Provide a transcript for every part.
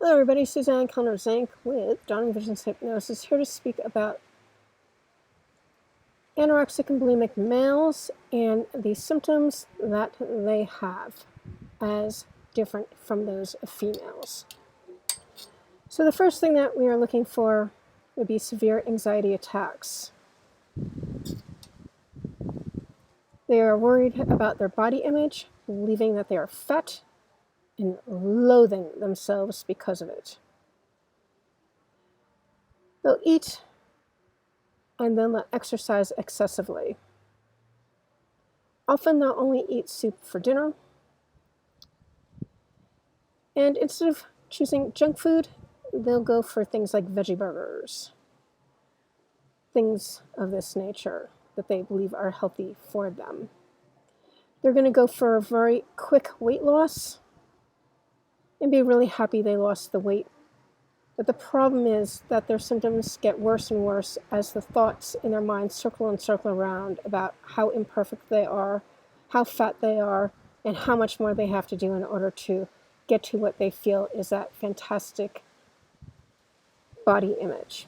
Hello everybody, Suzanne Kellner-Zinck with Dawningvisions Hypnosis, here to speak about anorexic and bulimic males and the symptoms that they have as different from those of females. So the first thing that we are looking for would be severe anxiety attacks. They are worried about their body image, believing that they are fat, and loathing themselves because of it. They'll eat and then they'll exercise excessively. Often they'll only eat soup for dinner, and instead of choosing junk food, they'll go for things like veggie burgers, things of this nature that they believe are healthy for them. They're going to go for a very quick weight loss and be really happy they lost the weight. But the problem is that their symptoms get worse and worse as the thoughts in their minds circle and circle around about how imperfect they are, how fat they are, and how much more they have to do in order to get to what they feel is that fantastic body image.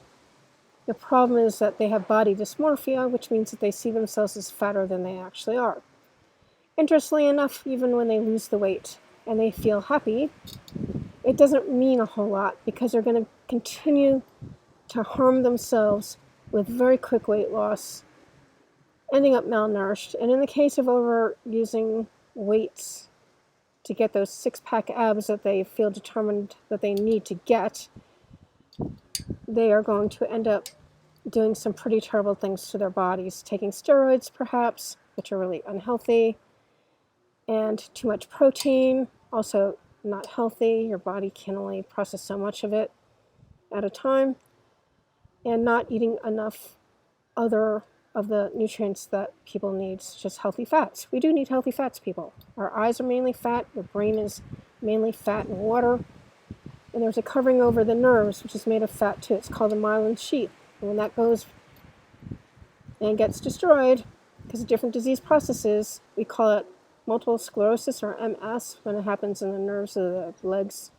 The problem is that they have body dysmorphia, which means that they see themselves as fatter than they actually are. Interestingly enough, even when they lose the weight and they feel happy, it doesn't mean a whole lot because they're going to continue to harm themselves with very quick weight loss, ending up malnourished. And in the case of overusing weights to get those six-pack abs that they feel determined that they need to get, they are going to end up doing some pretty terrible things to their bodies, taking steroids perhaps, which are really unhealthy, and too much protein, also not healthy. Your body can only process so much of it at a time, and not eating enough other of the nutrients that people need, such as healthy fats. We do need healthy fats, people. Our eyes are mainly fat, your brain is mainly fat and water, and there's a covering over the nerves, which is made of fat too. It's called the myelin sheath. And when that goes and gets destroyed because of different disease processes, we call it multiple sclerosis, or MS, when it happens in the nerves of the legs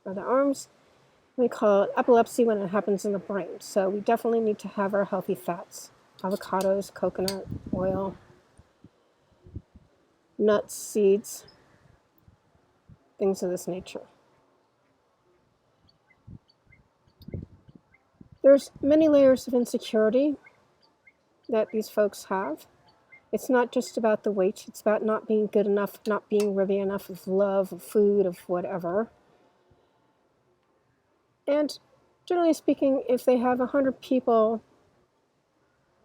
or the arms. We call it epilepsy when it happens in the brain. So we definitely need to have our healthy fats. Avocados, coconut oil, nuts, seeds, things of this nature. There's many layers of insecurity that these folks have. It's not just about the weight, it's about not being good enough, not being worthy enough of love, of food, of whatever. And generally speaking, if they have 100 people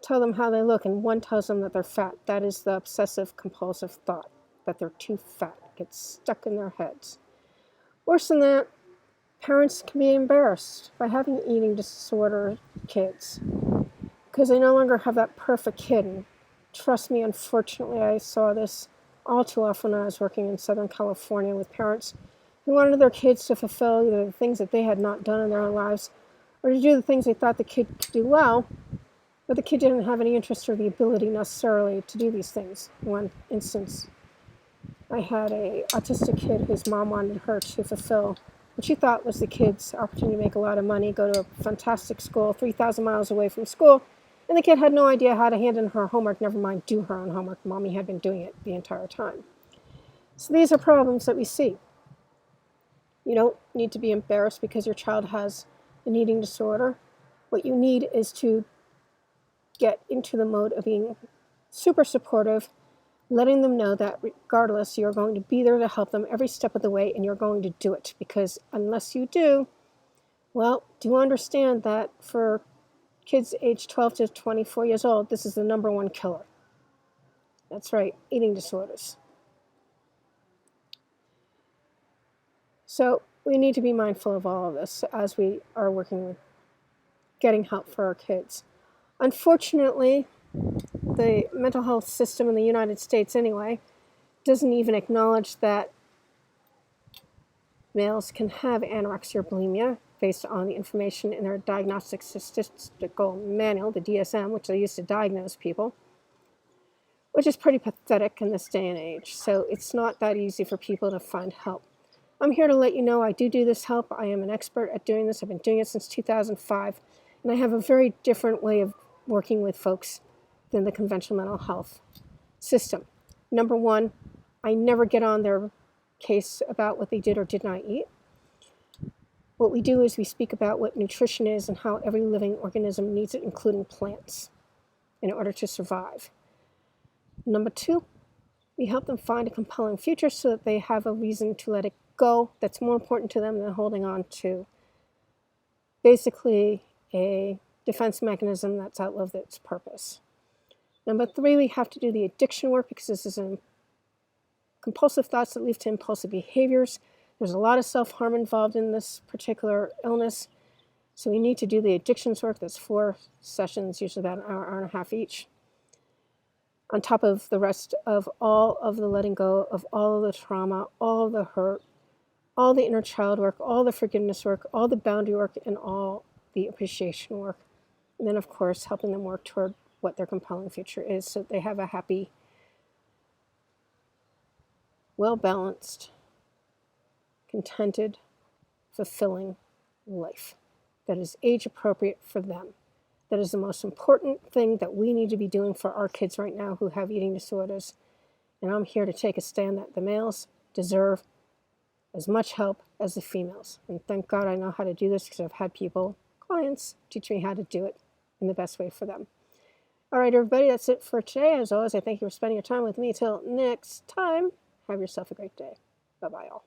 tell them how they look and one tells them that they're fat, that is the obsessive compulsive thought, that they're too fat. It gets stuck in their heads. Worse than that, parents can be embarrassed by having eating disorder kids because they no longer have that perfect kid. And trust me, unfortunately, I saw this all too often when I was working in Southern California with parents who wanted their kids to fulfill either the things that they had not done in their own lives or to do the things they thought the kid could do well, but the kid didn't have any interest or the ability necessarily to do these things. In one instance, I had an autistic kid whose mom wanted her to fulfill what she thought was the kid's opportunity to make a lot of money, go to a fantastic school 3,000 miles away from school, and the kid had no idea how to hand in her homework, never mind do her own homework. Mommy had been doing it the entire time. So these are problems that we see. You don't need to be embarrassed because your child has an eating disorder. What you need is to get into the mode of being super supportive, letting them know that regardless, you're going to be there to help them every step of the way, and you're going to do it. Because unless you do, well, do understand that for kids aged 12 to 24 years old, this is the number one killer. That's right, eating disorders. So we need to be mindful of all of this as we are working with getting help for our kids. Unfortunately, the mental health system in the United States anyway doesn't even acknowledge that males can have anorexia or bulimia based on the information in their Diagnostic Statistical Manual, the DSM, which they use to diagnose people, which is pretty pathetic in this day and age. So it's not that easy for people to find help. I'm here to let you know I do this help. I am an expert at doing this. I've been doing it since 2005, and I have a very different way of working with folks than the conventional mental health system. Number one, I never get on their case about what they did or did not eat. What we do is we speak about what nutrition is and how every living organism needs it, including plants, in order to survive. Number two, we help them find a compelling future so that they have a reason to let it go that's more important to them than holding on to basically a defense mechanism that's outlived its purpose. Number three, we have to do the addiction work because this is compulsive thoughts that lead to impulsive behaviors. There's a lot of self-harm involved in this particular illness. So we need to do the addictions work. That's 4 sessions, usually about an hour, hour and a half each. On top of the rest of all of the letting go of all of the trauma, all the hurt, all the inner child work, all the forgiveness work, all the boundary work, and all the appreciation work. And then, of course, helping them work toward what their compelling future is so that they have a happy, well-balanced, contented, fulfilling life that is age appropriate for them. That is the most important thing that we need to be doing for our kids right now who have eating disorders. And I'm here to take a stand that the males deserve as much help as the females. And thank God I know how to do this because I've had clients, teach me how to do it in the best way for them. All right, everybody, that's it for today. As always, I thank you for spending your time with me. Till next time, have yourself a great day. Bye-bye, all.